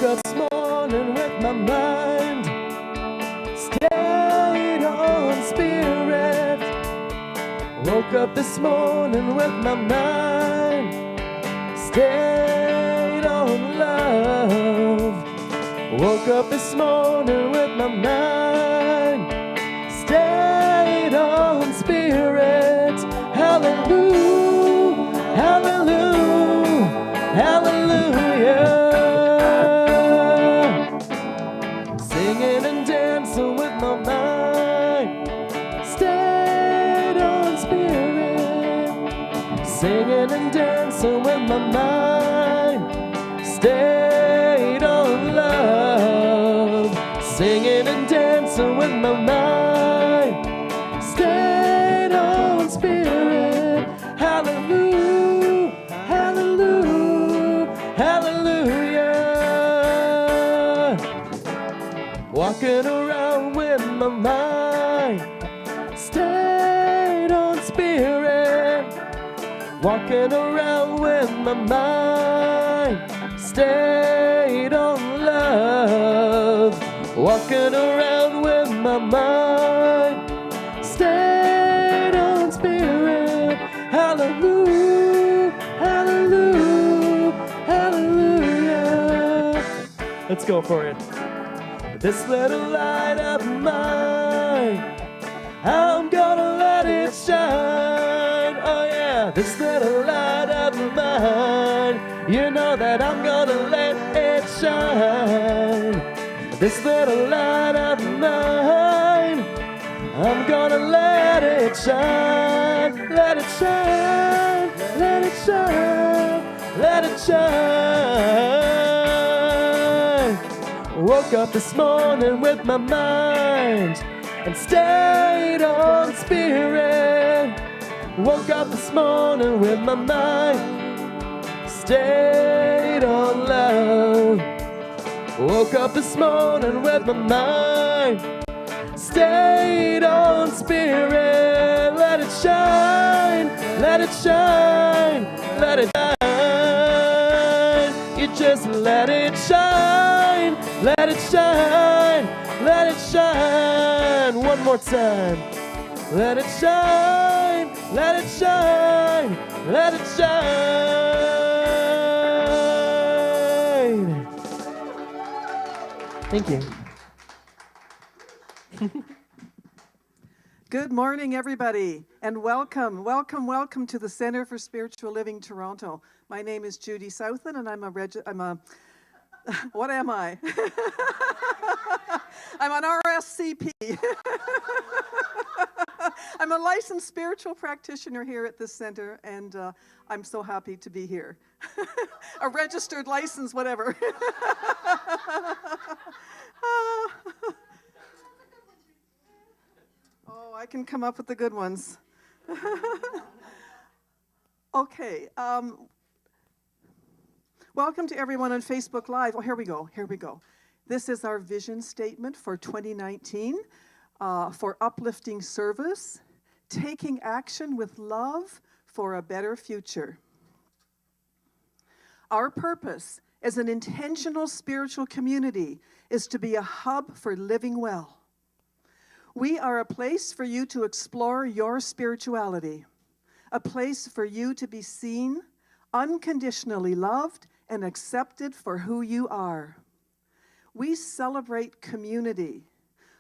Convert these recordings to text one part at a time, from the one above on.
up this morning with my mind stayed on spirit. Woke up this morning with my mind stayed on love. Woke up this morning with my mind stayed on spirit. Hallelujah, hallelujah, hallelujah. Singing and dancing with my mind stayed on spirit. Singing and dancing with my mind stayed on love. Singing and dancing with my mind stayed on spirit. Hallelujah, hallelujah, hallelujah. Walking around with my mind stayed on spirit. Walking around with my mind stayed on love. Walking around with my mind stayed on spirit. Hallelujah, hallelujah, hallelujah. Let's go for it. This little light of mine, I'm gonna let it shine. Oh yeah, this little light of mine, you know that I'm gonna let it shine. This little light of mine, I'm gonna let it shine. Let it shine, let it shine, let it shine. Woke up this morning with my mind and stayed on spirit. Woke up this morning with my mind stayed on love. Woke up this morning with my mind stayed on spirit. Let it shine, let it shine, let it shine. You just let it shine, let it shine, let it shine. One more time. Let it shine, let it shine, let it shine. Thank you. Good morning, everybody, and welcome to the Center for Spiritual Living Toronto. My name is Judy Southland, and I'm a what am I? I'm an RSCP. I'm a licensed spiritual practitioner here at this center, and I'm so happy to be here. A registered license, whatever. Oh, I can come up with the good ones. Okay. Welcome to everyone on Facebook Live. Oh, here we go. This is our vision statement for 2019 for uplifting service, taking action with love for a better future. Our purpose as an intentional spiritual community is to be a hub for living well. We are a place for you to explore your spirituality, a place for you to be seen, unconditionally loved, and accepted for who you are. We celebrate community.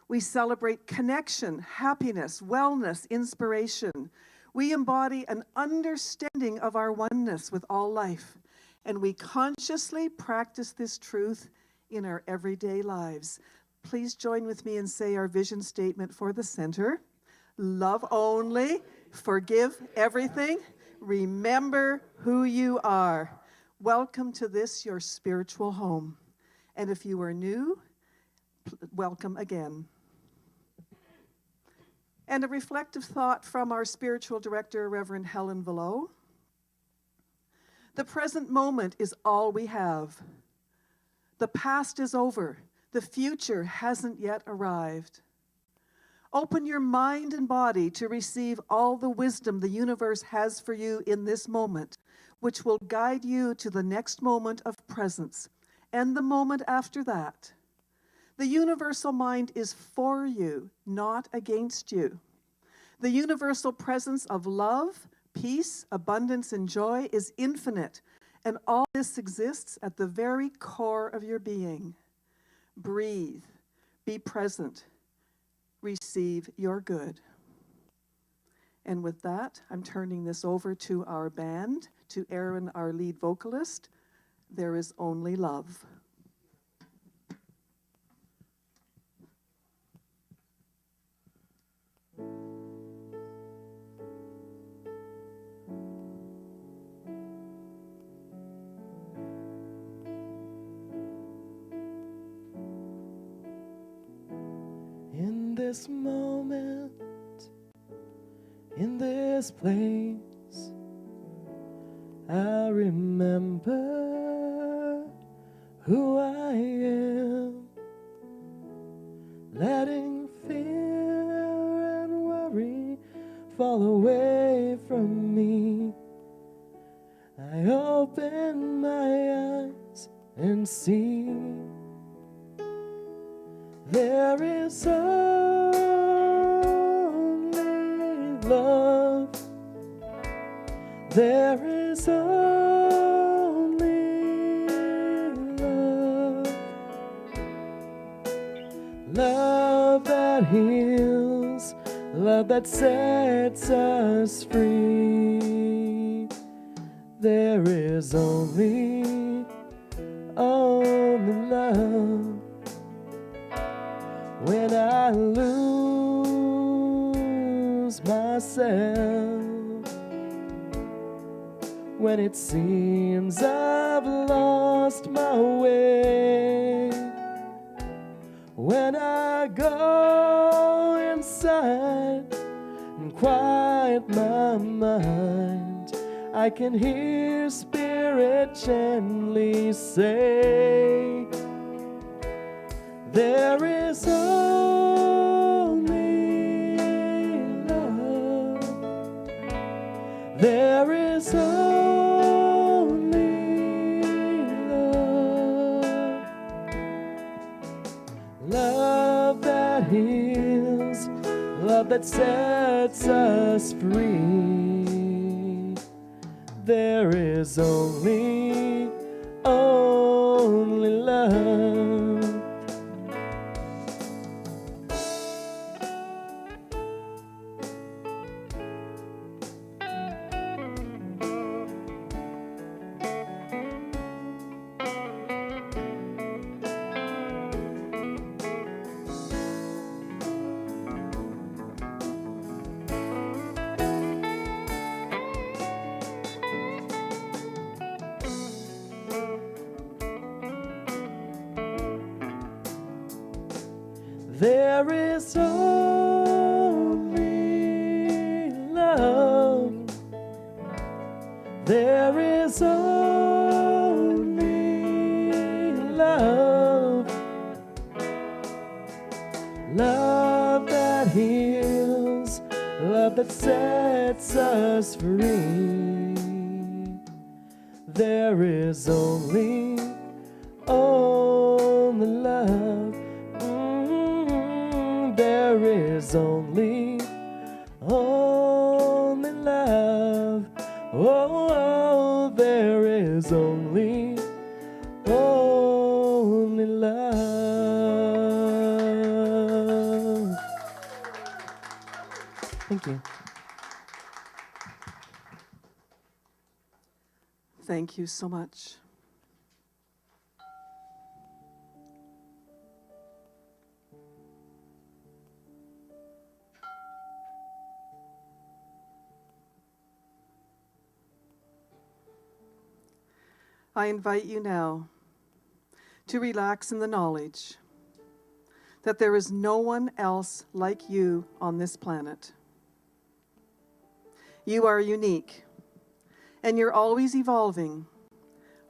We celebrate connection, happiness, wellness, inspiration. We embody an understanding of our oneness with all life, and we consciously practice this truth in our everyday lives. Please join with me and say our vision statement for the center. Love only, forgive everything, remember who you are. Welcome to this, your spiritual home. And if you are new, welcome again. And a reflective thought from our spiritual director, Reverend Helen Vallot. The present moment is all we have. The past is over. The future hasn't yet arrived. Open your mind and body to receive all the wisdom the universe has for you in this moment, which will guide you to the next moment of presence and the moment after that. The universal mind is for you, not against you. The universal presence of love, peace, abundance, and joy is infinite, and all this exists at the very core of your being. Breathe, be present, receive your good. And with that, I'm turning this over to our band, to Aaron, our lead vocalist. There is only love. In this moment, in this place, I remember who I am, letting fear and worry fall away from me. I open my eyes and see there is only love. There is only love. Love that heals, love that sets us free. There is only love. When I lose myself, when it seems I've lost my way, when I go inside and quiet my mind, I can hear Spirit gently say, there is only love. There is only love. Love that heals, love that sets us free. There is only love. There is only love. There is only love. Love that heals, love that sets us free. There is only love. There is only love. Oh, there is only love. Thank you. Thank you so much. I invite you now to relax in the knowledge that there is no one else like you on this planet. You are unique, and you're always evolving,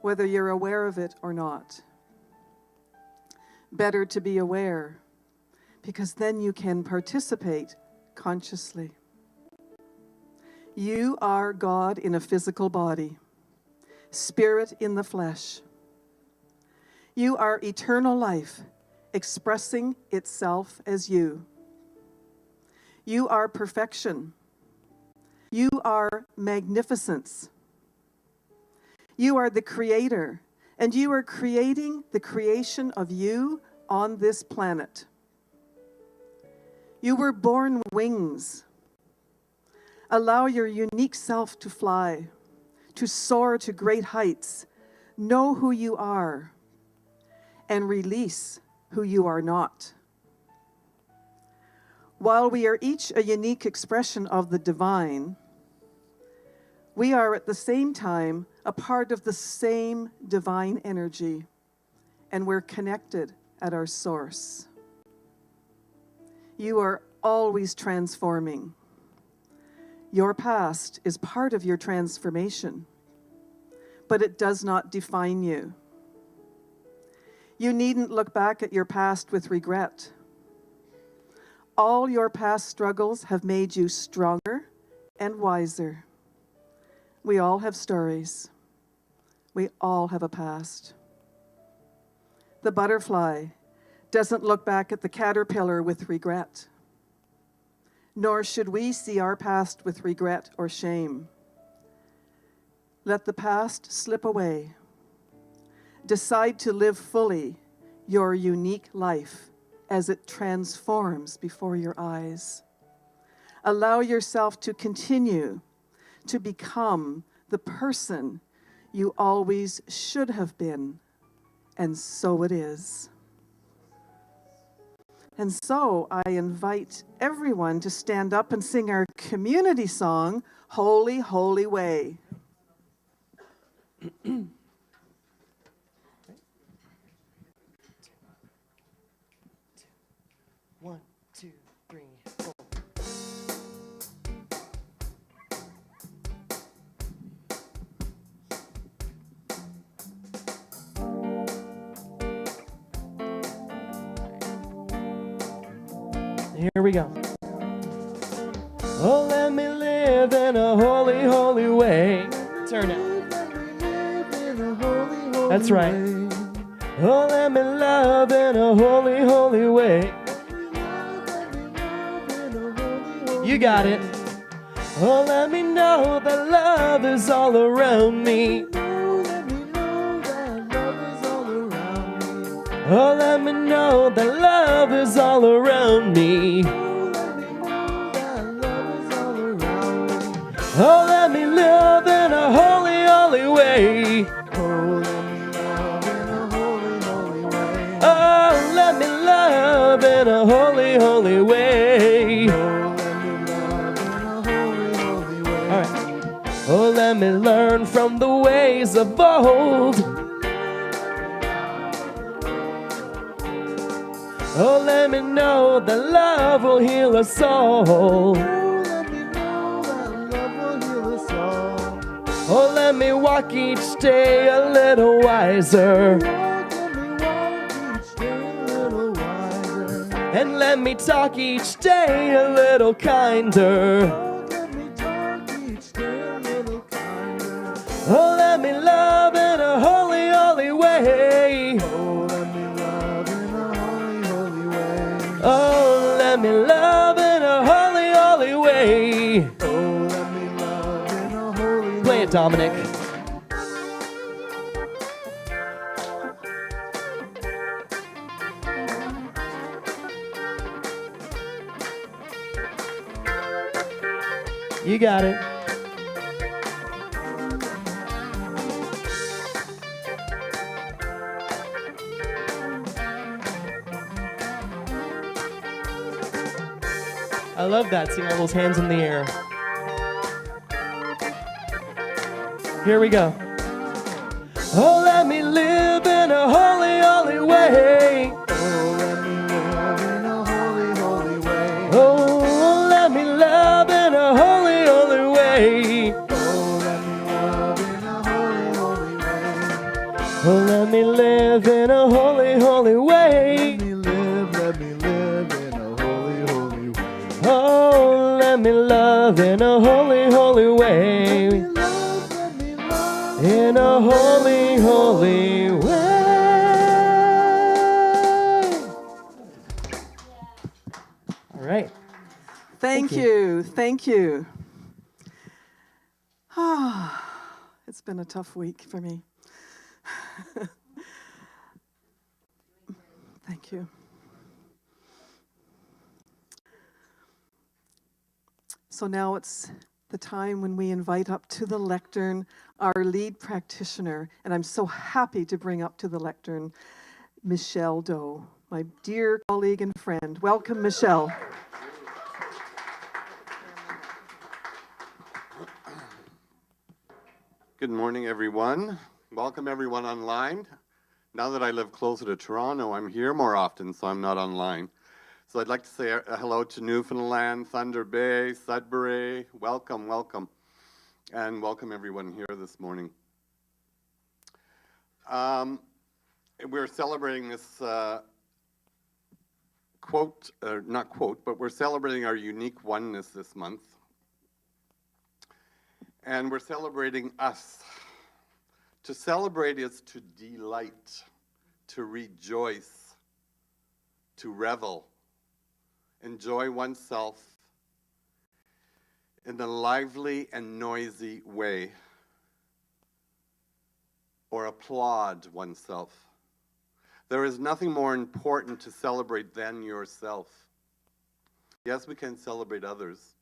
whether you're aware of it or not. Better to be aware, because then you can participate consciously. You are God in a physical body, spirit in the flesh. You are eternal life, expressing itself as you. You are perfection. You are magnificence. You are the creator, and you are creating the creation of you on this planet. You were born with wings. Allow your unique self to fly, to soar to great heights. Know who you are, and release who you are not. While we are each a unique expression of the divine, we are at the same time a part of the same divine energy, and we're connected at our source. You are always transforming. Your past is part of your transformation, but it does not define you. You needn't look back at your past with regret. All your past struggles have made you stronger and wiser. We all have stories. We all have a past. The butterfly doesn't look back at the caterpillar with regret, nor should we see our past with regret or shame. Let the past slip away. Decide to live fully your unique life as it transforms before your eyes. Allow yourself to continue to become the person you always should have been, and so it is. And so I invite everyone to stand up and sing our community song, Holy, Holy Way. One, two, three, four. Here we go. Oh, let me live in a holy, holy way. Turn it. That's right. Oh, let me love in a holy, holy way. You got it. Oh, let me know that love is all around me. Oh, let me know that love is all around me. Oh, let me live in a holy, holy way. Oh, let me love in a holy, holy way. All right. Oh, let me learn from the ways of old. Oh, let me know that love will heal us all. Oh, let me walk each day a little wiser. And let me talk each day a little kinder. Oh, let me love in a holy, holy way. Oh, let me love in a holy, holy way. Play it, Dominic. You got it. I love that, seeing all those hands in the air. Here we go. Oh, let me live in a holy, holy way. Oh, let me love in a holy, holy way. Oh, let me live in a holy, holy way. Oh, let me love in a holy, holy way. In a holy, holy way. Thank you. Thank you. It's been a tough week for me. Thank you. So now it's the time when we invite up to the lectern our lead practitioner, and I'm so happy to bring up to the lectern Michelle Doe, my dear colleague and friend. Welcome, Michelle. Good morning, everyone. Welcome, everyone online. Now that I live closer to Toronto, I'm here more often, so I'm not online. So I'd like to say hello to Newfoundland, Thunder Bay, Sudbury. Welcome, welcome. And welcome, everyone here this morning. We're celebrating this we're celebrating our unique oneness this month. And we're celebrating us. To celebrate is to delight, to rejoice, to revel, enjoy oneself in a lively and noisy way, or applaud oneself. There is nothing more important to celebrate than yourself. Yes, we can celebrate others'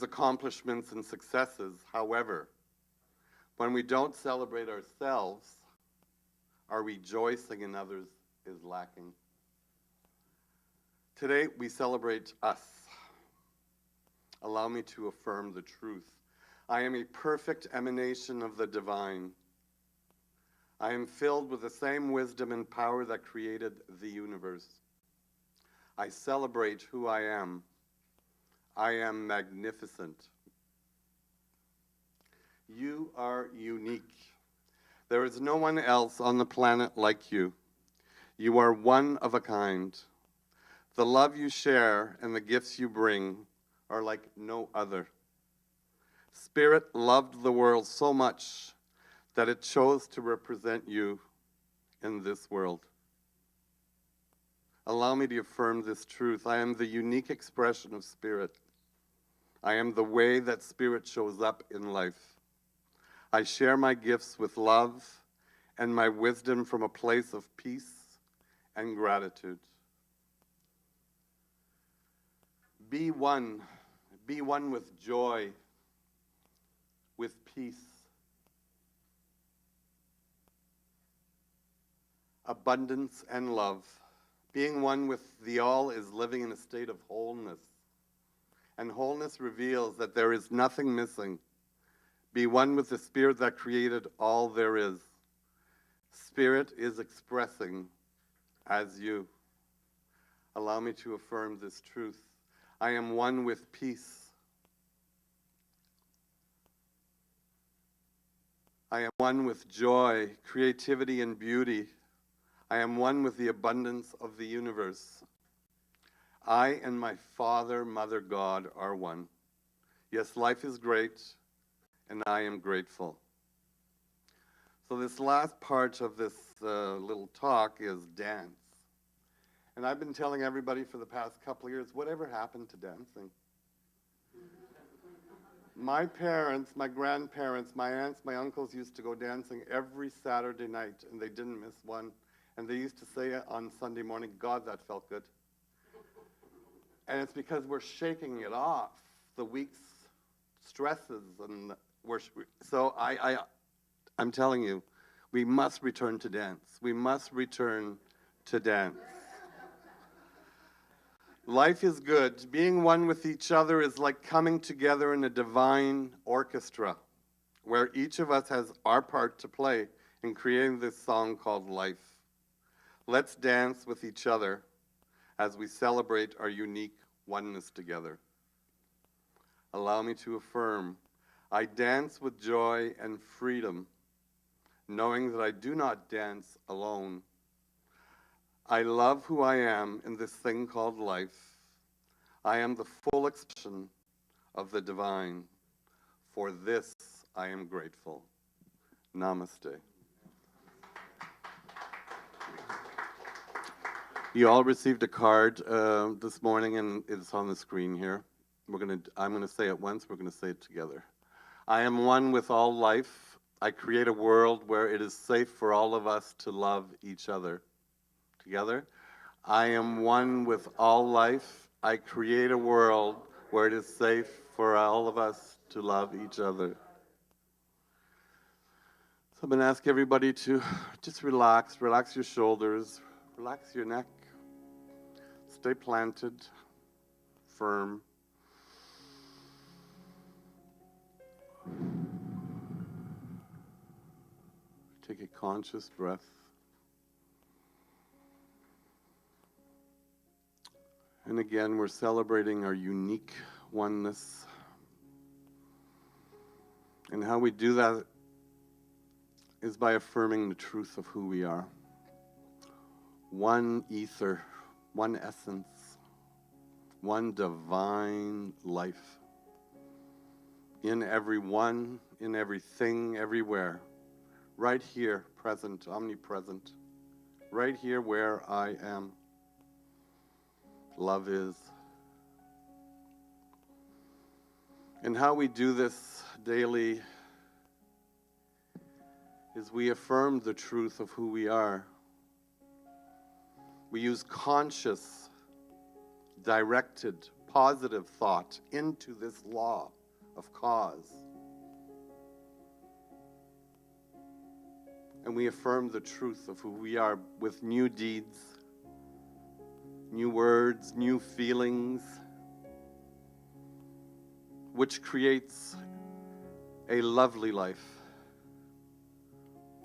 accomplishments and successes. However, when we don't celebrate ourselves, our rejoicing in others is lacking. Today, we celebrate us. Allow me to affirm the truth. I am a perfect emanation of the divine. I am filled with the same wisdom and power that created the universe. I celebrate who I am. I am magnificent. You are unique. There is no one else on the planet like you. You are one of a kind. The love you share and the gifts you bring are like no other. Spirit loved the world so much that it chose to represent you in this world. Allow me to affirm this truth. I am the unique expression of Spirit. I am the way that Spirit shows up in life. I share my gifts with love and my wisdom from a place of peace and gratitude. Be one with joy, with peace, abundance, and love. Being one with the all is living in a state of wholeness. And wholeness reveals that there is nothing missing. Be one with the Spirit that created all there is. Spirit is expressing as you. Allow me to affirm this truth. I am one with peace. I am one with joy, creativity, and beauty. I am one with the abundance of the universe. I and my Father, Mother, God are one. Yes, life is great, and I am grateful. So this last part of this little talk is dance. And I've been telling everybody for the past couple of years, whatever happened to dancing? My parents, my grandparents, my aunts, my uncles used to go dancing every Saturday night, and they didn't miss one. And they used to say on Sunday morning, God, that felt good. And it's because we're shaking it off, the week's stresses. And I'm telling you, we must return to dance. We must return to dance. Life is good. Being one with each other is like coming together in a divine orchestra where each of us has our part to play in creating this song called life. Let's dance with each other as we celebrate our unique oneness together. Allow me to affirm, I dance with joy and freedom, knowing that I do not dance alone. I love who I am in this thing called life. I am the full expression of the divine. For this, I am grateful. Namaste. You all received a card this morning, and it's on the screen here. I'm gonna say it once. We're gonna say it together. I am one with all life. I create a world where it is safe for all of us to love each other. Together. I am one with all life. I create a world where it is safe for all of us to love each other. So I'm going to ask everybody to just relax your shoulders, relax your neck, stay planted, firm. Take a conscious breath. And again, we're celebrating our unique oneness. And how we do that is by affirming the truth of who we are. One ether, one essence, one divine life. In everyone, in everything, everywhere. Right here, present, omnipresent. Right here where I am. Love is. And how we do this daily is we affirm the truth of who we are. We use conscious, directed, positive thought into this law of cause. And we affirm the truth of who we are with new deeds, new words, new feelings, which creates a lovely life.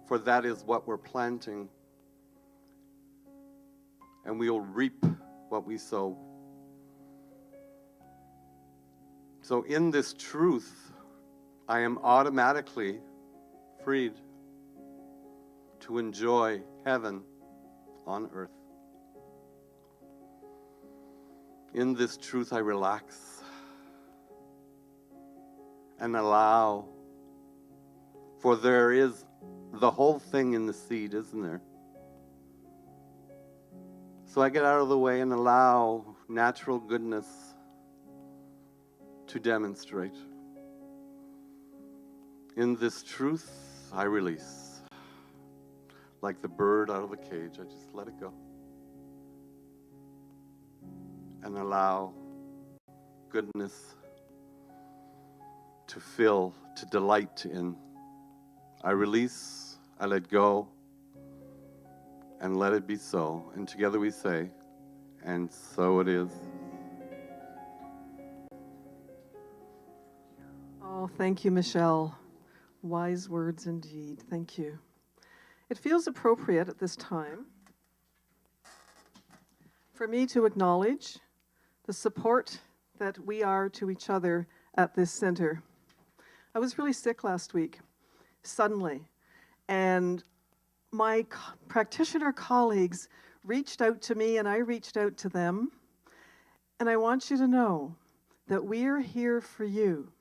For that is what we're planting, and we will reap what we sow. So in this truth, I am automatically freed to enjoy heaven on earth. In this truth, I relax and allow, for there is the whole thing in the seed, isn't there? So I get out of the way and allow natural goodness to demonstrate. In this truth, I release. Like the bird out of the cage, I just let it go. And allow goodness to fill, to delight in. I release, I let go, and let it be so. And together we say, and so it is. Oh, thank you, Michelle. Wise words indeed. Thank you. It feels appropriate at this time for me to acknowledge the support that we are to each other at this center. I was really sick last week, suddenly, and my practitioner colleagues reached out to me and I reached out to them, and I want you to know that we are here for you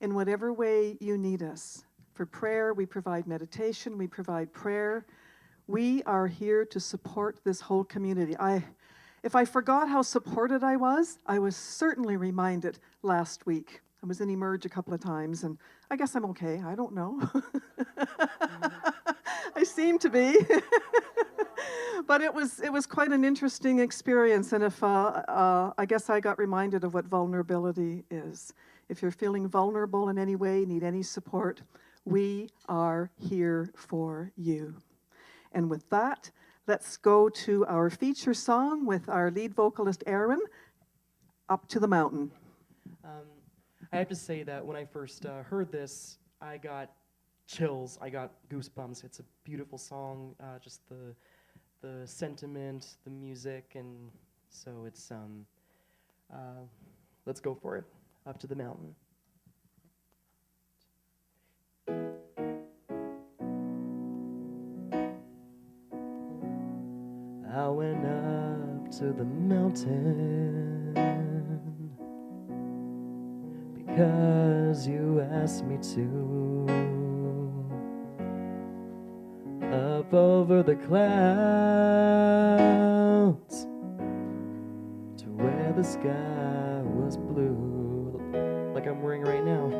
in whatever way you need us. For prayer, we provide meditation, we provide prayer. We are here to support this whole community. If I forgot how supported I was certainly reminded last week. I was in Emerge a couple of times, and I guess I'm okay. I don't know. I seem to be. But it was quite an interesting experience, and I guess I got reminded of what vulnerability is. If you're feeling vulnerable in any way, need any support, we are here for you. And with that, let's go to our feature song with our lead vocalist, Aaron, Up to the Mountain. I have to say that when I first heard this, I got chills. I got goosebumps. It's a beautiful song, just the sentiment, the music, and so it's, let's go for it. Up to the mountain. I went up to the mountain because you asked me to. Up over the clouds out to where the sky was blue, like I'm wearing right now.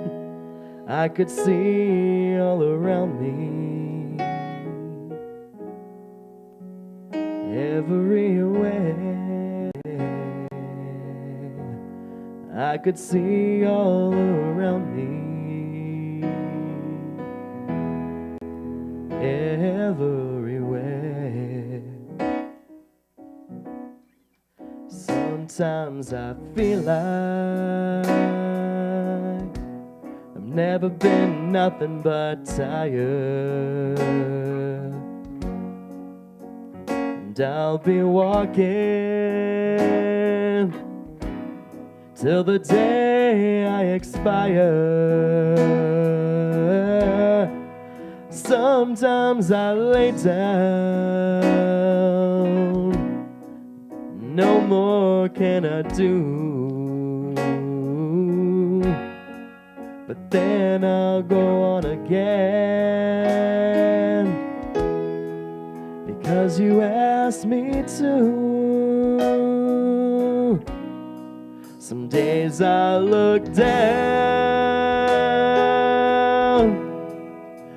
I could see all around me, everywhere. I could see all around me, everywhere. Sometimes I feel like I've never been nothing but tired, and I'll be walking till the day I expire. Sometimes I lay down, no more can I do, but then I'll go on again, because you asked me to. Some days I look down,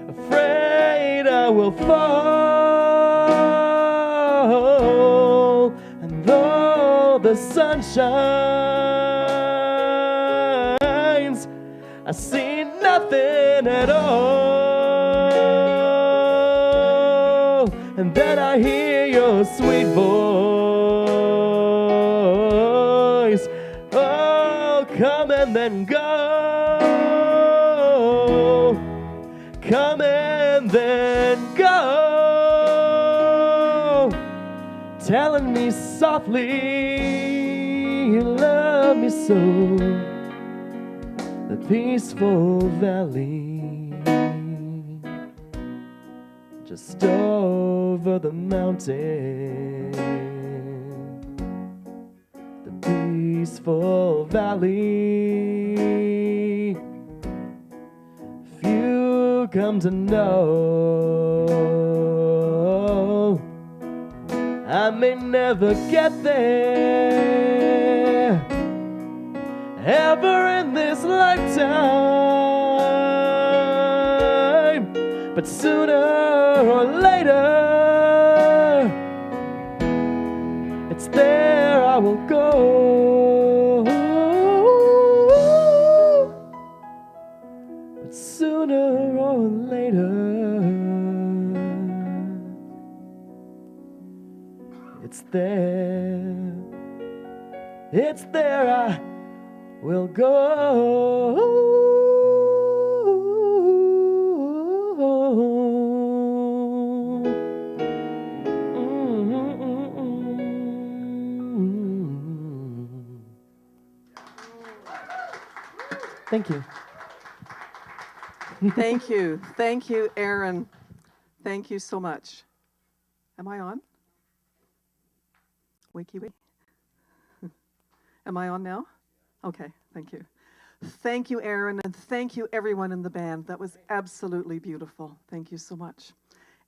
afraid I will fall, and though the sun shines, I see nothing at all. And then I hear your sweet voice, oh, come and then go, come and then go, telling me softly you love me so. The peaceful valley just over the mountain, the peaceful valley. Few come to know I may never get there ever in this lifetime, but sooner or later it's there I will go, but sooner or later it's there I will go. Thank you. Thank you. Thank you, Aaron. Thank you so much. Am I on? Wakey wake. Am I on now? Okay, thank you. Thank you, Aaron, and thank you, everyone in the band. That was absolutely beautiful. Thank you so much.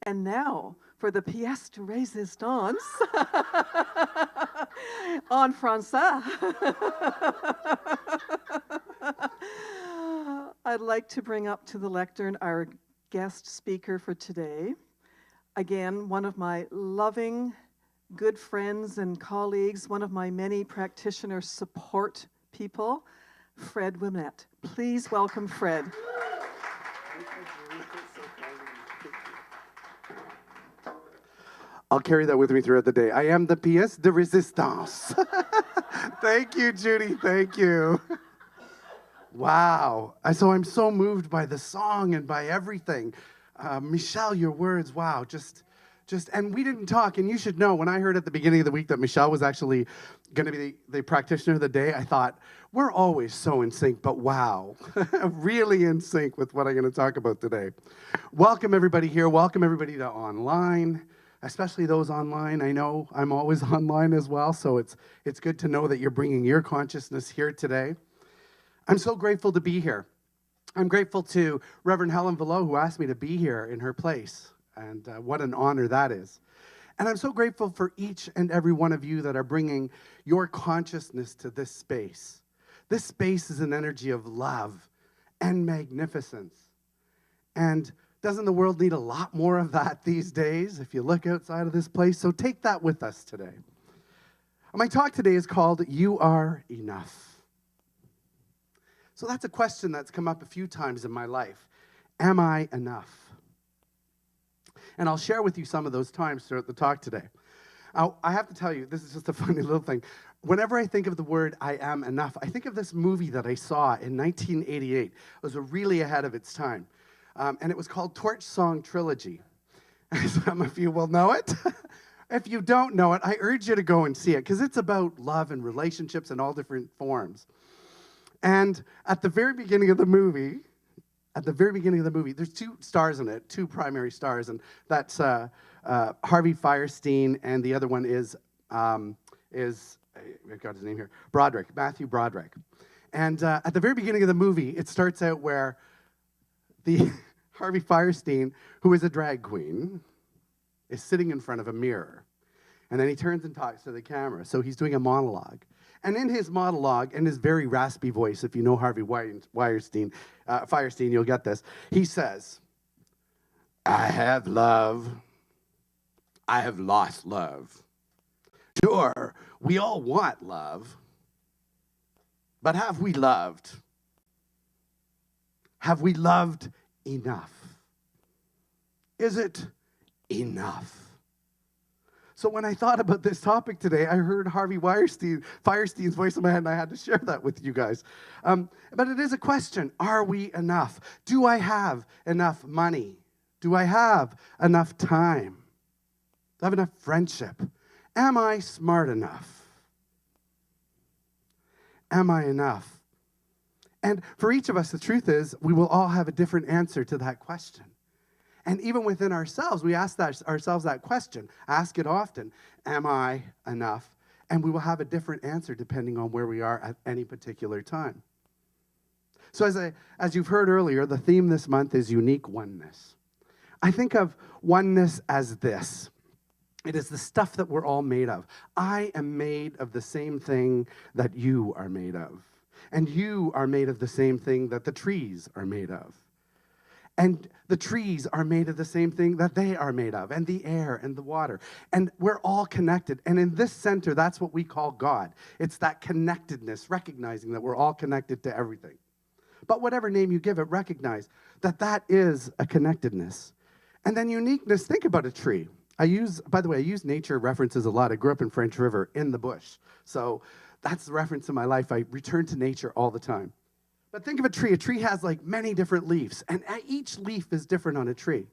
And now, for the pièce de résistance, en français, I'd like to bring up to the lectern our guest speaker for today. Again, one of my loving, good friends and colleagues, one of my many practitioner support people, Fred Wimet. Please welcome Fred. I'll carry that with me throughout the day. I am the pièce de résistance. Thank you, Judy. Thank you. Wow. So I'm so moved by the song and by everything. Michelle, your words, wow, just, and we didn't talk, and you should know, when I heard at the beginning of the week that Michelle was actually going to be the practitioner of the day, I thought, we're always so in sync, but wow, really in sync with what I'm going to talk about today. Welcome, everybody here. Welcome, everybody to online, especially those online. I know I'm always online as well, so it's good to know that you're bringing your consciousness here today. I'm so grateful to be here. I'm grateful to Reverend Helen Vallot, who asked me to be here in her place, and what an honor that is. And I'm so grateful for each and every one of you that are bringing your consciousness to this space. This space is an energy of love and magnificence. And doesn't the world need a lot more of that these days if you look outside of this place? So take that with us today. My talk today is called You Are Enough. So that's a question that's come up a few times in my life. Am I enough? And I'll share with you some of those times throughout the talk today. I have to tell you, this is just a funny little thing. Whenever I think of the word I am enough, I think of this movie that I saw in 1988. It was really ahead of its time. And it was called Torch Song Trilogy. Some of you will know it. If you don't know it, I urge you to go and see it because it's about love and relationships in all different forms. And at the very beginning of the movie, there's two stars in it, two primary stars, and that's Harvey Fierstein, and the other one is I've got his name here, Matthew Broderick. And at the very beginning of the movie, it starts out where the Harvey Fierstein, who is a drag queen, is sitting in front of a mirror. And then he turns and talks to the camera. So he's doing a monologue. And in his monologue, in his very raspy voice, if you know Harvey Fierstein, you'll get this. He says, I have love. I have lost love. Sure, we all want love. But have we loved? Have we loved enough? Is it enough? So when I thought about this topic today, I heard Harvey Fierstein's voice in my head, and I had to share that with you guys. But it is a question. Are we enough? Do I have enough money? Do I have enough time? Do I have enough friendship? Am I smart enough? Am I enough? And for each of us, the truth is, we will all have a different answer to that question. And even within ourselves, we ask ourselves that question. Ask it often. Am I enough? And we will have a different answer depending on where we are at any particular time. So as you've heard earlier, the theme this month is unique oneness. I think of oneness as this. It is the stuff that we're all made of. I am made of the same thing that you are made of. And you are made of the same thing that the trees are made of. And the trees are made of the same thing that they are made of, and the air and the water. And we're all connected. And in this center, that's what we call God. It's that connectedness, recognizing that we're all connected to everything. But whatever name you give it, recognize that that is a connectedness. And then uniqueness, think about a tree. By the way, I use nature references a lot. I grew up in French River in the bush. So that's the reference in my life. I return to nature all the time. But think of a tree. A tree has like many different leaves, and each leaf is different on a tree.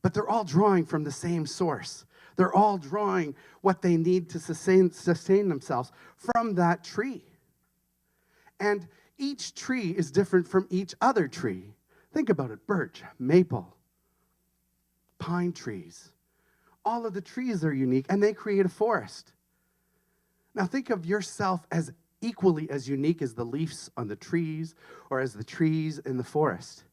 But they're all drawing from the same source. They're all drawing what they need to sustain themselves from that tree. And each tree is different from each other tree. Think about it. Birch, maple, pine trees. All of the trees are unique, and they create a forest. Now think of yourself as equally as unique as the leaves on the trees or as the trees in the forest.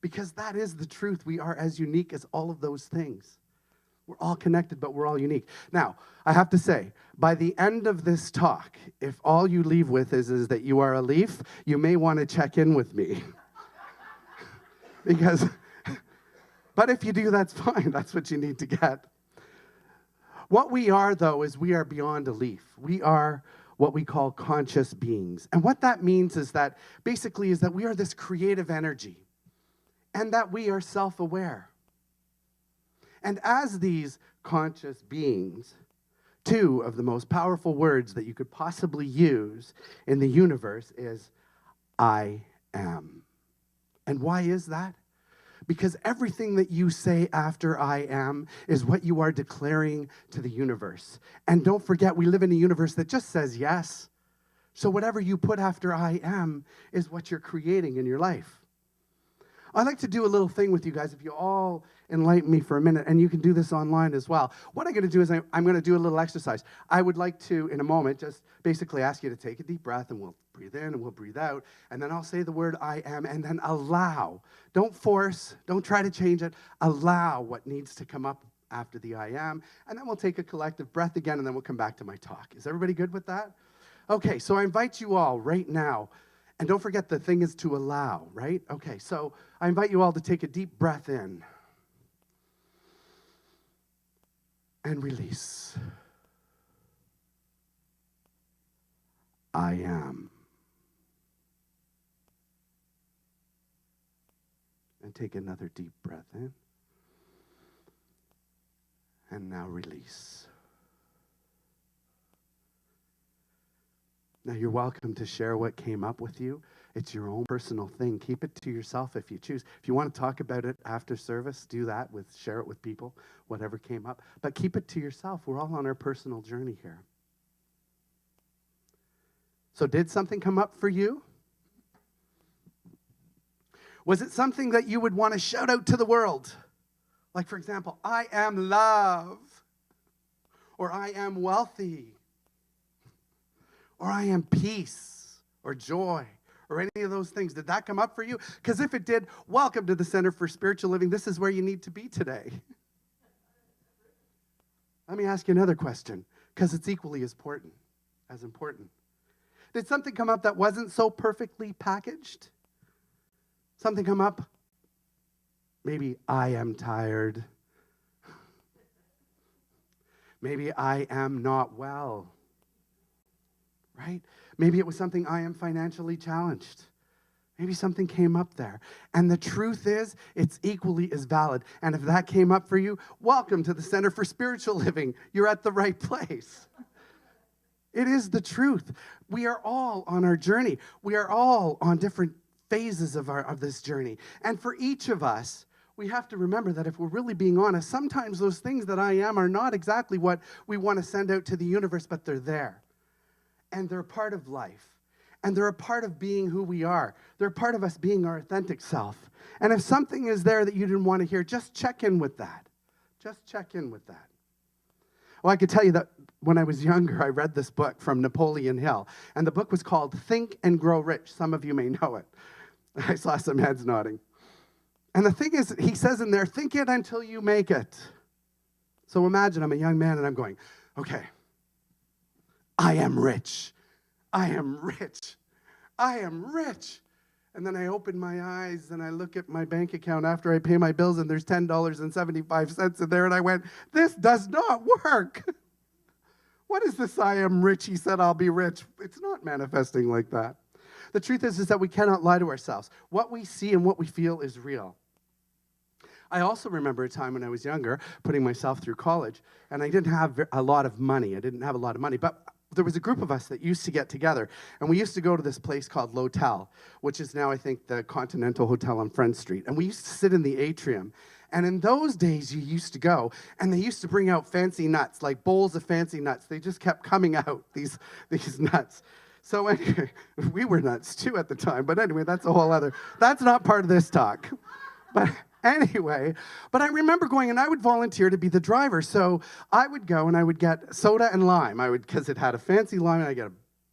Because that is the truth. We are as unique as all of those things. We're all connected, but we're all unique. Now, I have to say, by the end of this talk, if all you leave with is that you are a leaf, you may want to check in with me. But if you do, that's fine. That's what you need to get. What we are, though, is we are beyond a leaf. We are what we call conscious beings. And what that means is that we are this creative energy and that we are self-aware. And as these conscious beings, two of the most powerful words that you could possibly use in the universe is I am. And why is that? Because everything that you say after I am is what you are declaring to the universe. And don't forget, we live in a universe that just says yes. So whatever you put after I am is what you're creating in your life. I'd like to do a little thing with you guys, if you all enlighten me for a minute, and you can do this online as well. What I'm going to do is I'm going to do a little exercise. I would like to, in a moment, just basically ask you to take a deep breath, and we'll breathe in and we'll breathe out, and then I'll say the word I am, and then allow. Don't force, don't try to change it. Allow what needs to come up after the I am, and then we'll take a collective breath again, and then we'll come back to my talk. Is everybody good with that? Okay, so I invite you all right now, and don't forget the thing is to allow, right? Okay, so I invite you all to take a deep breath in and release. I am. And take another deep breath in. And now release. Now you're welcome to share what came up with you. It's your own personal thing. Keep it to yourself if you choose. If you want to talk about it after service, do that, share it with people, whatever came up. But keep it to yourself. We're all on our personal journey here. So did something come up for you? Was it something that you would want to shout out to the world? Like, for example, I am love, or I am wealthy, or I am peace, or joy, or any of those things. Did that come up for you? Because if it did, welcome to the Center for Spiritual Living. This is where you need to be today. Let me ask you another question, because it's equally as important. Did something come up that wasn't so perfectly packaged? Something come up? Maybe I am tired. Maybe I am not well. Right? Maybe it was something I am financially challenged. Maybe something came up there. And the truth is, it's equally as valid. And if that came up for you, welcome to the Center for Spiritual Living. You're at the right place. It is the truth. We are all on our journey. We are all on different phases of this journey. And for each of us, we have to remember that if we're really being honest, sometimes those things that I am are not exactly what we want to send out to the universe, but they're there. And they're a part of life. And they're a part of being who we are. They're a part of us being our authentic self. And if something is there that you didn't want to hear, just check in with that. Just check in with that. Well, I could tell you that when I was younger, I read this book from Napoleon Hill. And the book was called Think and Grow Rich. Some of you may know it. I saw some heads nodding. And the thing is, he says in there, think it until you make it. So imagine I'm a young man and I'm going, okay, I am rich. I am rich. I am rich. And then I open my eyes and I look at my bank account after I pay my bills and there's $10.75 in there. And I went, this does not work. What is this I am rich? He said I'll be rich. It's not manifesting like that. The truth is that we cannot lie to ourselves. What we see and what we feel is real. I also remember a time when I was younger, putting myself through college, and I didn't have a lot of money. But there was a group of us that used to get together, and we used to go to this place called L'Hotel, which is now, I think, the Continental Hotel on Front Street. And we used to sit in the atrium. And in those days, you used to go, and they used to bring out fancy nuts, like bowls of fancy nuts. They just kept coming out, these nuts. So anyway, we were nuts too at the time. But anyway, that's not part of this talk. But anyway, I remember going, and I would volunteer to be the driver. So I would go, and I would get soda and lime. because it had a fancy lime, and I'd get a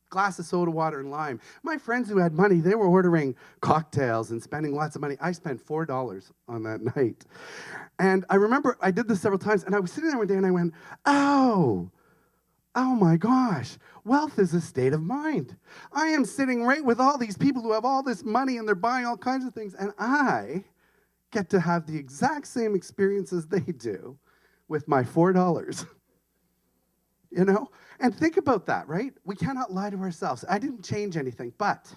glass of soda water and lime. My friends who had money, they were ordering cocktails and spending lots of money. I spent $4 on that night. And I remember I did this several times, and I was sitting there one day, and I went, oh my gosh, wealth is a state of mind. I am sitting right with all these people who have all this money, and they're buying all kinds of things, and I get to have the exact same experiences they do with my $4. You know? And think about that, right? We cannot lie to ourselves. I didn't change anything, but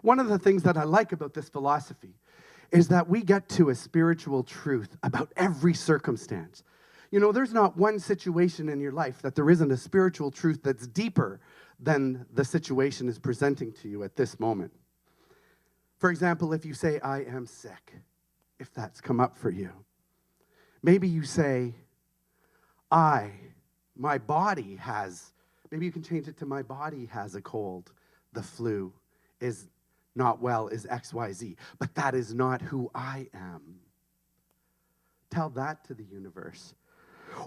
one of the things that I like about this philosophy is that we get to a spiritual truth about every circumstance. You know, there's not one situation in your life that there isn't a spiritual truth that's deeper than the situation is presenting to you at this moment. For example, if you say, I am sick, if that's come up for you, maybe you say, my body has, maybe you can change it to my body has a cold, the flu, is not well, is XYZ, but that is not who I am. Tell that to the universe.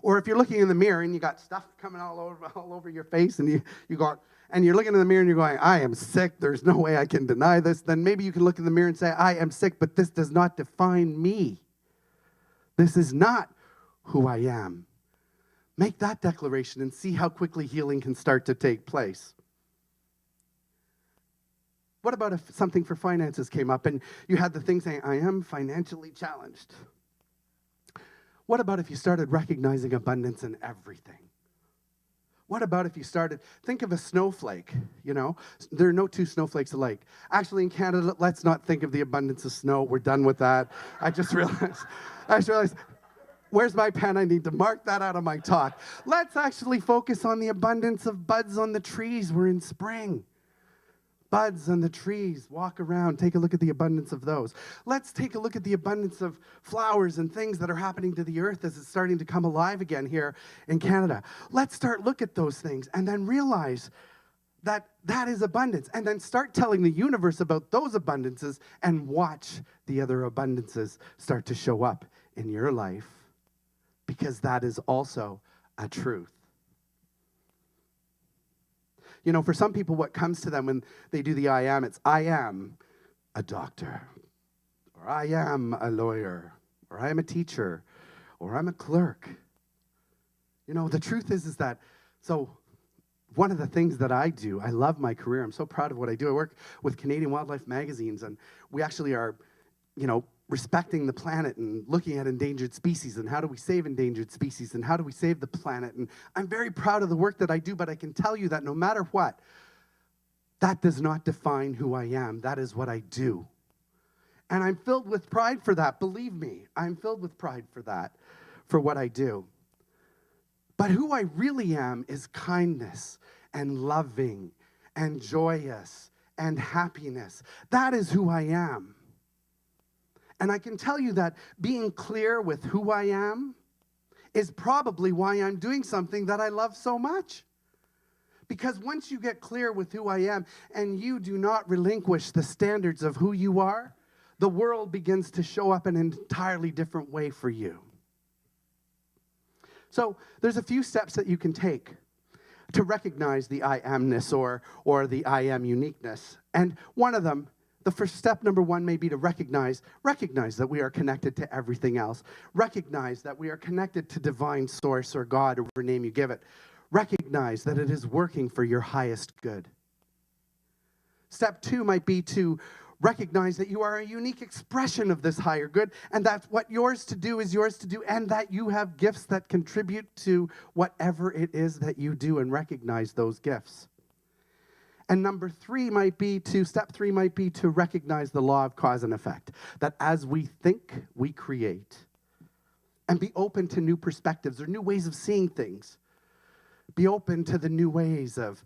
Or if you're looking in the mirror and you got stuff coming all over your face and you're looking in the mirror and you're going, I am sick, there's no way I can deny this, then maybe you can look in the mirror and say, I am sick, but this does not define me. This is not who I am. Make that declaration and see how quickly healing can start to take place. What about if something for finances came up and you had the thing saying, I am financially challenged? What about if you started recognizing abundance in everything? What about if you started, think of a snowflake, you know? There are no two snowflakes alike. Actually, in Canada, let's not think of the abundance of snow. We're done with that. I just realized, where's my pen? I need to mark that out of my talk. Let's actually focus on the abundance of buds on the trees. We're in spring. Buds on the trees, walk around, take a look at the abundance of those. Let's take a look at the abundance of flowers and things that are happening to the earth as it's starting to come alive again here in Canada. Let's start look at those things and then realize that that is abundance. And then start telling the universe about those abundances and watch the other abundances start to show up in your life, because that is also a truth. You know, for some people, what comes to them when they do the I am, it's I am a doctor, or I am a lawyer, or I am a teacher, or I'm a clerk. You know, the truth is that, so one of the things that I do, I love my career. I'm so proud of what I do. I work with Canadian Wildlife Magazines, and we actually are, you know, respecting the planet and looking at endangered species and how do we save endangered species and how do we save the planet. And I'm very proud of the work that I do, but I can tell you that no matter what, that does not define who I am. That is what I do. And I'm filled with pride for that. Believe me, I'm filled with pride for that, for what I do. But who I really am is kindness and loving and joyous and happiness. That is who I am. And I can tell you that being clear with who I am is probably why I'm doing something that I love so much. Because once you get clear with who I am and you do not relinquish the standards of who you are, the world begins to show up in an entirely different way for you. So there's a few steps that you can take to recognize the I amness or the I am uniqueness. And one of them, the first step, number one, may be to recognize that we are connected to everything else. Recognize that we are connected to divine source or God, or whatever name you give it. Recognize that it is working for your highest good. Step two might be to recognize that you are a unique expression of this higher good, and that what yours to do is yours to do, and that you have gifts that contribute to whatever it is that you do, and recognize those gifts. And step three might be to recognize the law of cause and effect. That as we think, we create. And be open to new perspectives or new ways of seeing things. Be open to the new ways of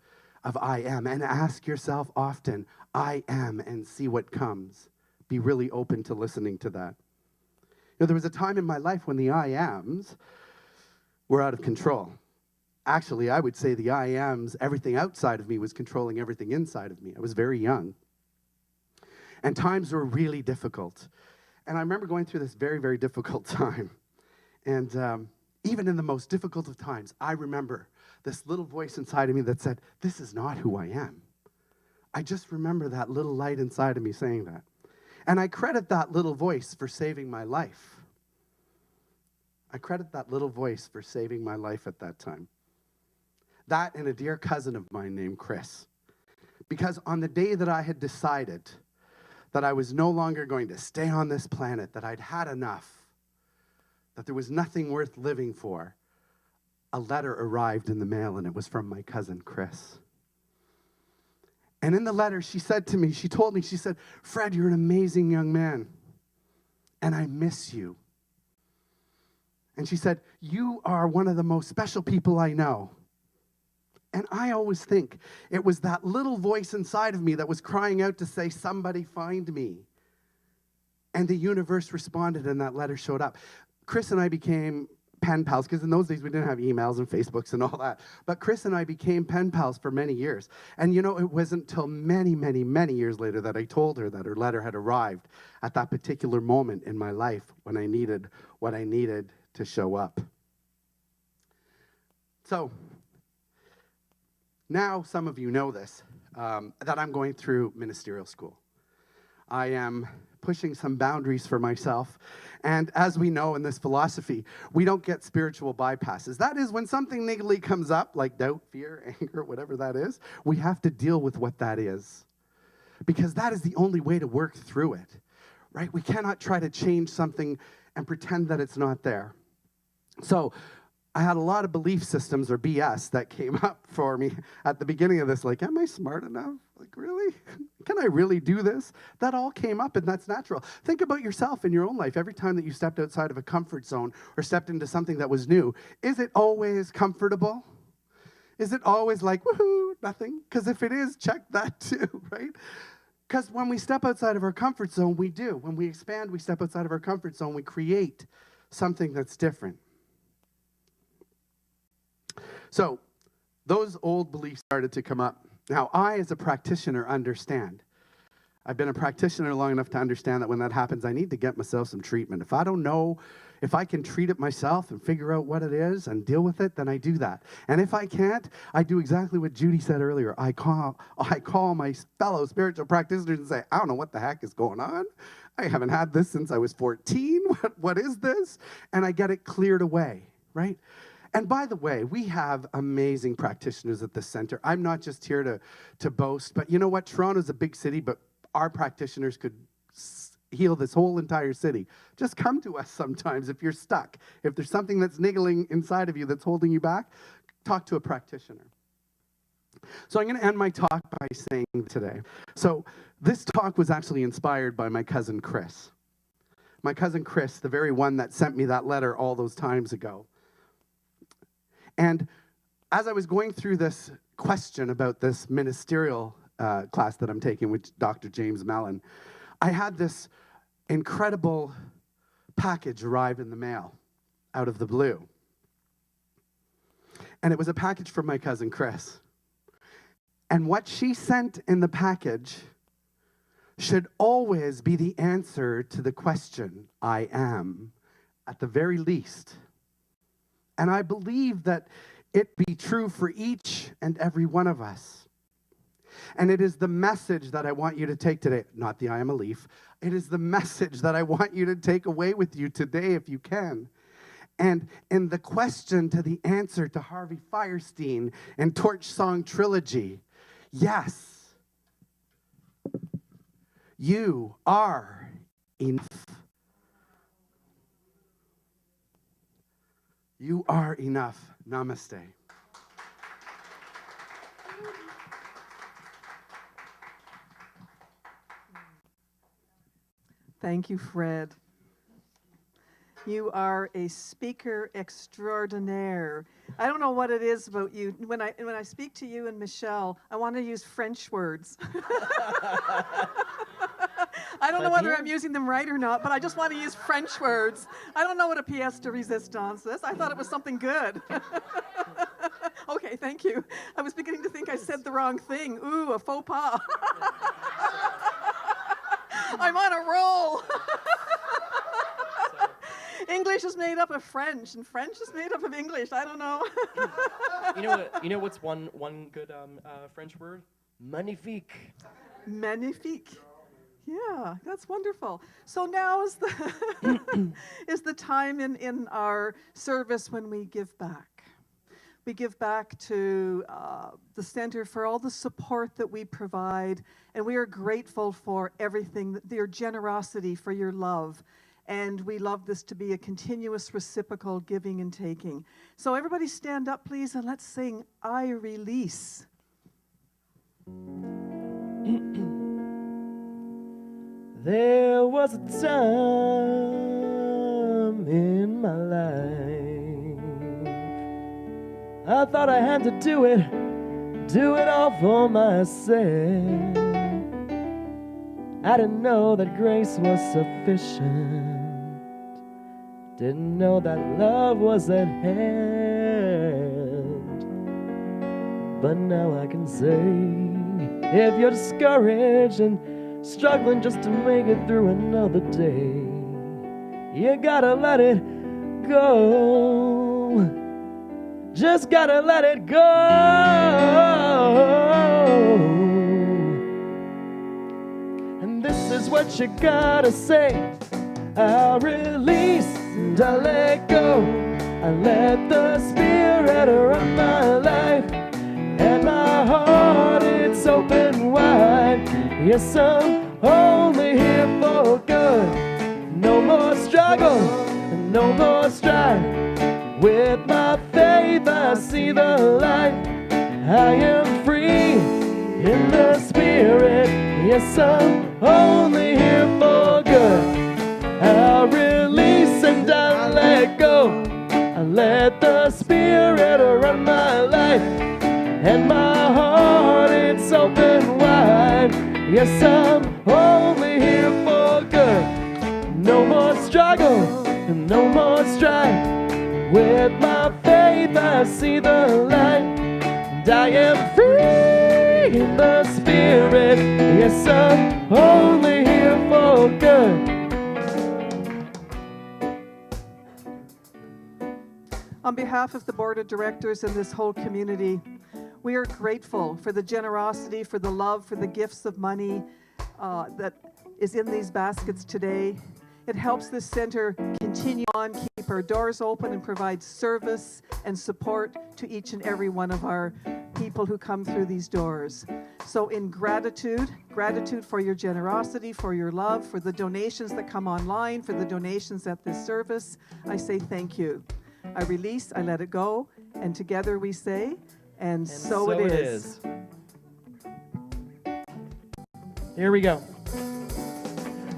I am. And ask yourself often, I am, and see what comes. Be really open to listening to that. You know, there was a time in my life when the I ams were out of control. Actually, I would say the I ams, everything outside of me was controlling everything inside of me. I was very young. And times were really difficult. And I remember going through this very, very difficult time. And even in the most difficult of times, I remember this little voice inside of me that said, this is not who I am. I just remember that little light inside of me saying that. And I credit that little voice for saving my life. I credit that little voice for saving my life at that time. That and a dear cousin of mine named Chris. Because on the day that I had decided that I was no longer going to stay on this planet, that I'd had enough, that there was nothing worth living for, a letter arrived in the mail, and it was from my cousin Chris. And in the letter, she said to me, she told me, she said, Fred, you're an amazing young man, and I miss you. And she said, you are one of the most special people I know. And I always think it was that little voice inside of me that was crying out to say, somebody find me. And the universe responded, and that letter showed up. Chris and I became pen pals, because in those days we didn't have emails and Facebooks and all that. But Chris and I became pen pals for many years. And you know, it wasn't until many, many, many years later that I told her that her letter had arrived at that particular moment in my life when I needed what I needed to show up. So, now some of you know this, that I'm going through ministerial school. I am pushing some boundaries for myself. And as we know in this philosophy, we don't get spiritual bypasses. That is, when something niggly comes up, like doubt, fear, anger, whatever that is, we have to deal with what that is. Because that is the only way to work through it, right? We cannot try to change something and pretend that it's not there. So I had a lot of belief systems or BS that came up for me at the beginning of this, like, am I smart enough? Like, really? Can I really do this? That all came up, and that's natural. Think about yourself in your own life. Every time that you stepped outside of a comfort zone or stepped into something that was new, is it always comfortable? Is it always like, woohoo, nothing? Because if it is, check that too, right? Because when we step outside of our comfort zone, we do. When we expand, we step outside of our comfort zone, we create something that's different. So those old beliefs started to come up. Now, I, as a practitioner, understand. I've been a practitioner long enough to understand that when that happens, I need to get myself some treatment. If I don't know, if I can treat it myself and figure out what it is and deal with it, then I do that. And if I can't, I do exactly what Judy said earlier. I call my fellow spiritual practitioners and say, I don't know what the heck is going on. I haven't had this since I was 14. What is this? And I get it cleared away, right? And by the way, we have amazing practitioners at the center. I'm not just here to boast, but you know what? Toronto's a big city, but our practitioners could heal this whole entire city. Just come to us sometimes if you're stuck. If there's something that's niggling inside of you that's holding you back, talk to a practitioner. So I'm going to end my talk by saying today. So this talk was actually inspired by my cousin Chris. My cousin Chris, the very one that sent me that letter all those times ago. And as I was going through this question about this ministerial class that I'm taking with Dr. James Mellon, I had this incredible package arrive in the mail out of the blue. And it was a package from my cousin Chris. And what she sent in the package should always be the answer to the question, I am, at the very least. And I believe that it be true for each and every one of us. And it is the message that I want you to take today, not the I am a leaf. It is the message that I want you to take away with you today if you can. And in the question to the answer to Harvey Fierstein and Torch Song Trilogy, yes, you are enough. You are enough. Namaste. Thank you, Fred. You are a speaker extraordinaire. I don't know what it is about you. When I speak to you and Michelle, I want to use French words. I don't know whether I'm using them right or not, but I just want to use French words. I don't know what a pièce de résistance is. I thought it was something good. Okay, thank you. I was beginning to think I said the wrong thing. Ooh, a faux pas. I'm on a roll. English is made up of French, and French is made up of English. I don't know. You know what's one good French word? Magnifique. Magnifique. Yeah, that's wonderful. So now is the is the time in our service when we give back. We give back to the center for all the support that we provide, and we are grateful for everything, your generosity, for your love. And we love this to be a continuous reciprocal giving and taking. So everybody stand up, please, and let's sing I Release. There was a time in my life I thought I had to do it all for myself. I didn't know that grace was sufficient. Didn't know that love was at hand. But now I can say, if you're discouraged and struggling just to make it through another day, you gotta let it go. Just gotta let it go. And this is what you gotta say. I release and I let go. I let the Spirit run my life, and my heart, it's open wide. Yes, I'm only here for good. No more struggle, no more strife. With my faith, I see the light. I am free in the Spirit. Yes, I'm only here for good. I release and I let go. I let the Spirit run my life, and my heart, it's open wide. Yes, I'm only here for good. No more struggle, no more strife. With my faith, I see the light. And I am free in the Spirit. Yes, I'm only here for good. On behalf of the board of directors and this whole community, we are grateful for the generosity, for the love, for the gifts of money that is in these baskets today. It helps this center continue on, keep our doors open, and provide service and support to each and every one of our people who come through these doors. So in gratitude for your generosity, for your love, for the donations that come online, for the donations at this service, I say thank you. I release, I let it go, and together we say, and so it is. Here we go.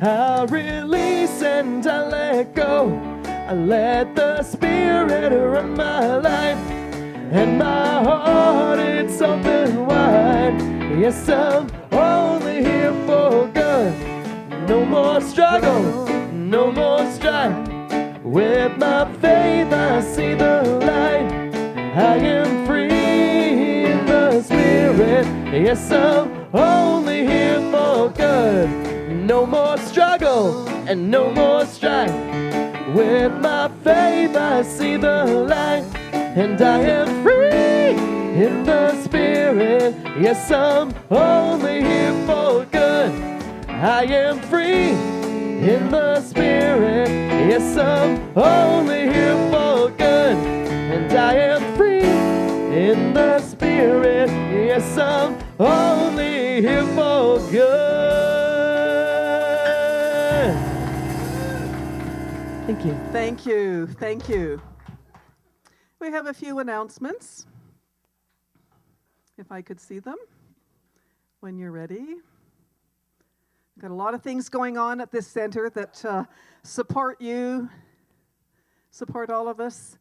I release and I let go. I let the Spirit run my life, and my heart, it's open wide. Yes, I'm only here for good. No more struggle, no more strife. With my faith, I see the light. I am free in the Spirit. Yes, I'm only here for good. No more struggle and no more strife. With my faith, I see the light. And I am free in the Spirit. Yes, I'm only here for good. I am free in the Spirit. Yes, I'm only here for good. And I am free in the Spirit. Yes, I'm only here for good. Thank you. Thank you. Thank you. We have a few announcements. If I could see them when you're ready. Got a lot of things going on at this center that support you, support all of us.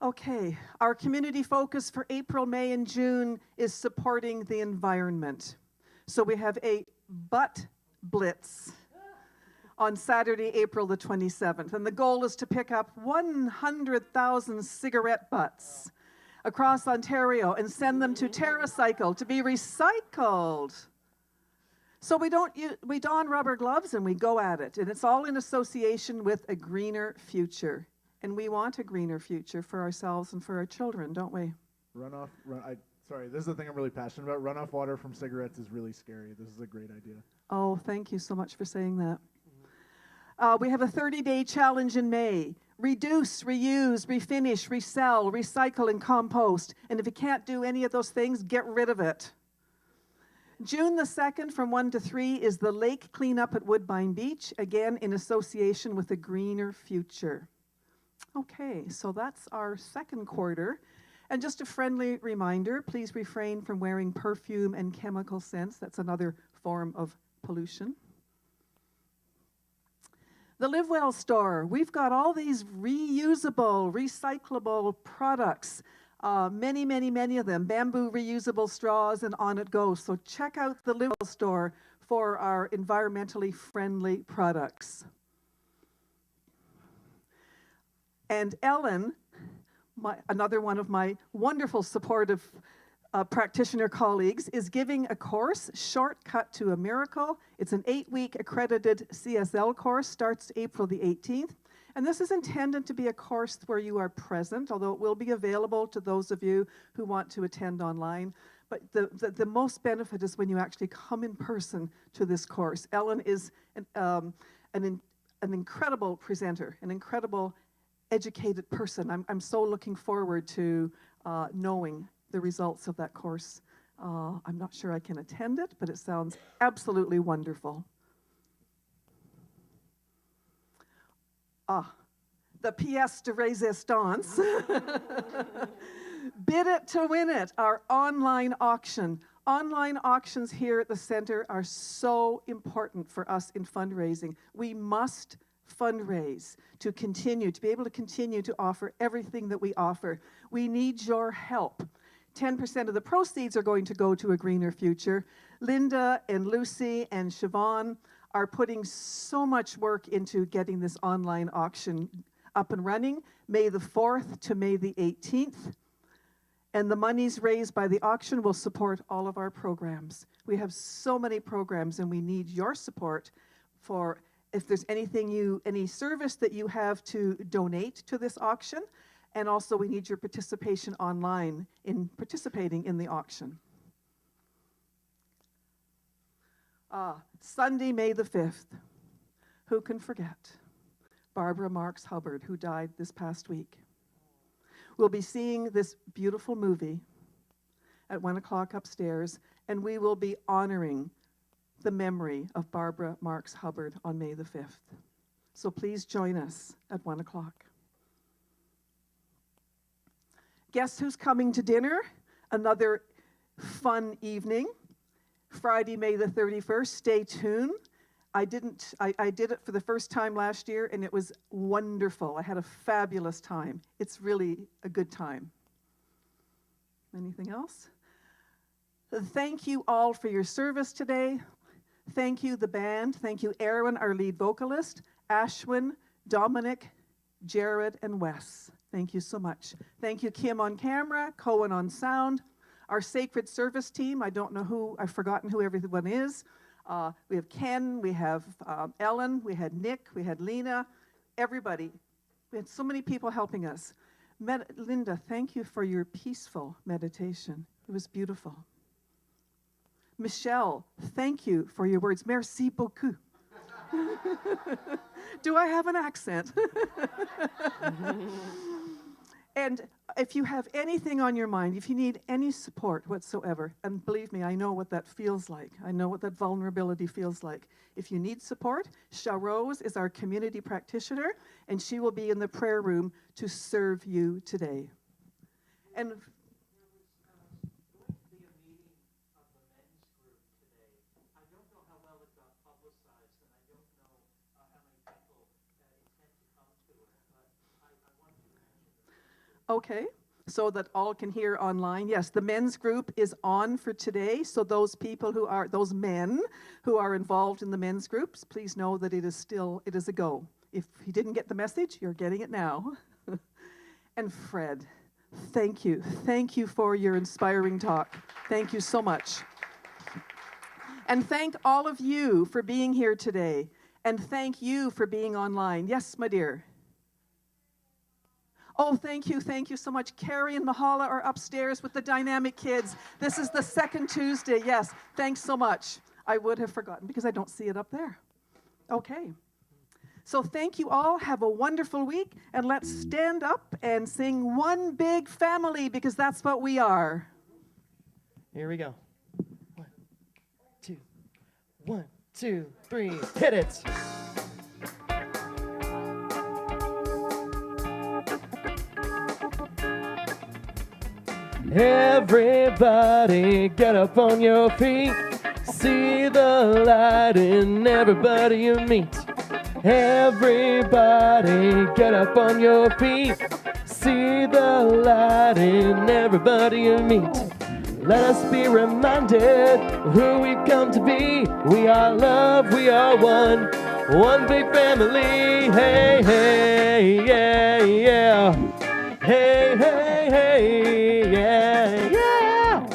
Okay, our community focus for April, May, and June is supporting the environment. So we have a butt blitz on Saturday, April the 27th. And the goal is to pick up 100,000 cigarette butts across Ontario and send them to TerraCycle to be recycled. So we don rubber gloves and we go at it. And it's all in association with a greener future. And we want a greener future for ourselves and for our children, don't we? Sorry, this is the thing I'm really passionate about. Runoff water from cigarettes is really scary. This is a great idea. Oh, thank you so much for saying that. We have a 30-day challenge in May. Reduce, reuse, refinish, resell, recycle, and compost. And if you can't do any of those things, get rid of it. June the 2nd from 1 to 3 is the lake cleanup at Woodbine Beach, again in association with a greener future. Okay, so that's our second quarter. And just a friendly reminder, please refrain from wearing perfume and chemical scents. That's another form of pollution. The Live Well store, we've got all these reusable, recyclable products. Many, many, many of them. Bamboo reusable straws, and on it goes. So check out the Live Well store for our environmentally friendly products. And Ellen, another one of my wonderful supportive practitioner colleagues, is giving a course, Shortcut to a Miracle. It's an 8-week accredited CSL course, starts April the 18th. And this is intended to be a course where you are present, although it will be available to those of you who want to attend online. But the most benefit is when you actually come in person to this course. Ellen is an incredible presenter, an incredible educated person. I'm so looking forward to knowing the results of that course. I'm not sure I can attend it, but it sounds absolutely wonderful. The pièce de résistance. Bid it to win it, our online auction. Online auctions here at the center are so important for us in fundraising. We must fundraise to be able to continue to offer everything that we offer. We need your help. 10% of the proceeds are going to go to a greener future. Linda and Lucy and Siobhan are putting so much work into getting this online auction up and running, May the 4th to May the 18th. And the monies raised by the auction will support all of our programs. We have so many programs, and we need your support for if there's any service that you have to donate to this auction. And also we need your participation online in participating in the auction. Sunday, May the 5th. Who can forget Barbara Marks Hubbard, who died this past week? We'll be seeing this beautiful movie at 1 o'clock upstairs, and we will be honoring the memory of Barbara Marks Hubbard on May the 5th. So please join us at 1 o'clock. Guess who's coming to dinner? Another fun evening. Friday, May the 31st. Stay tuned. I did it for the first time last year, and it was wonderful. I had a fabulous time. It's really a good time. Anything else? Thank you all for your service today. Thank you, the band. Thank you, Erwin, our lead vocalist, Ashwin, Dominic, Jared, and Wes. Thank you so much. Thank you, Kim on camera, Cohen on sound, our sacred service team. I don't know who, I've forgotten who everyone is. We have Ken, we have Ellen, we had Nick, we had Lena, everybody. We had so many people helping us. Linda, thank you for your peaceful meditation. It was beautiful. Michelle, thank you for your words. Merci beaucoup. Do I have an accent? And if you have anything on your mind, if you need any support whatsoever, and believe me, I know what that feels like. I know what that vulnerability feels like. If you need support, Charose is our community practitioner, and she will be in the prayer room to serve you today. And okay, so that all can hear online. Yes, the men's group is on for today. So those men who are involved in the men's groups, please know that it is a go. If you didn't get the message, you're getting it now. And Fred, thank you. Thank you for your inspiring talk. Thank you so much. And thank all of you for being here today. And thank you for being online. Yes, my dear. Oh, thank you so much. Carrie and Mahala are upstairs with the dynamic kids. This is the second Tuesday. Yes, thanks so much. I would have forgotten because I don't see it up there. Okay. So thank you all. Have a wonderful week. And let's stand up and sing One Big Family because that's what we are. Here we go. 1, 2, 3, hit it. Everybody get up on your feet. See the light in everybody you meet. Everybody get up on your feet. See the light in everybody you meet. Let us be reminded who we've come to be. We are love, we are one. One big family. Hey, hey, yeah, yeah. Hey, hey, hey, yeah, yeah.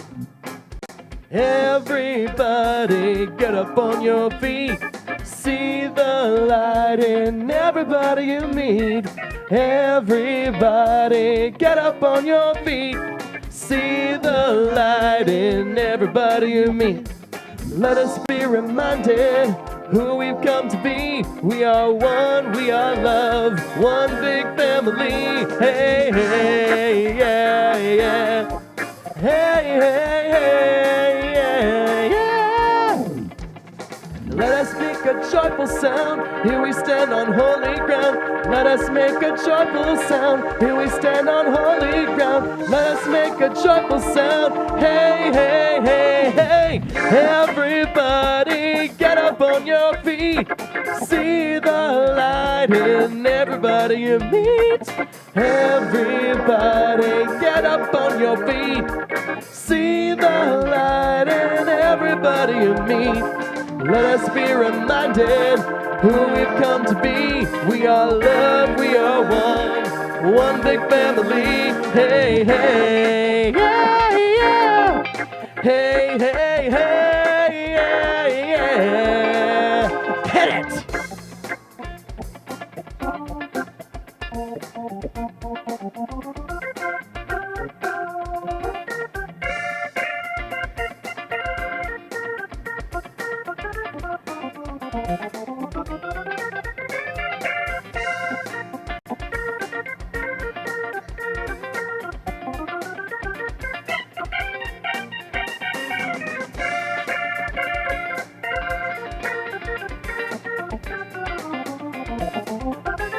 Everybody get up on your feet. See the light in everybody you meet. Everybody get up on your feet. See the light in everybody you meet. Let us be reminded who we've come to be. We are one, we are love, one big family. Hey, hey, yeah, yeah. Hey, hey, hey, yeah, yeah. Let us make a joyful sound. Here we stand on holy ground. Let us make a joyful sound. Here we stand on holy ground. Let us make a joyful sound. Hey, hey, hey, hey. Everybody get up on your feet. See the light in everybody you meet. Everybody get up on your feet. See the light in everybody you meet. Let us be reminded who we've come to be. We are love, we are one big family. Hey, hey, yeah, yeah. Hey, hey, hey, yeah, yeah. Hit it!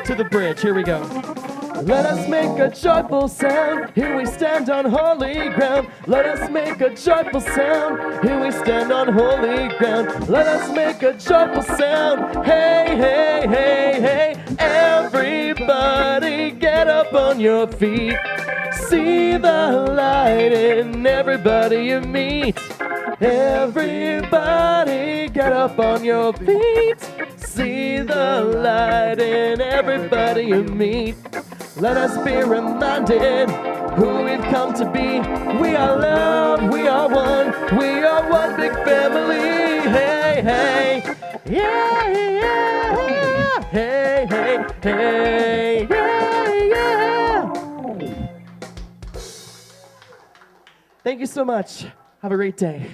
To the bridge, here we go. Let us make a joyful sound. Here we stand on holy ground. Let us make a joyful sound. Here we stand on holy ground. Let us make a joyful sound. Hey, hey, hey, hey. Everybody get up on your feet. See the light in everybody you meet. Everybody get up on your feet. See the light in everybody you meet. Let us be reminded who we've come to be. We are love, we are one big family. Hey, hey, yeah, yeah, hey, hey, hey, yeah, yeah. Thank you so much. Have a great day.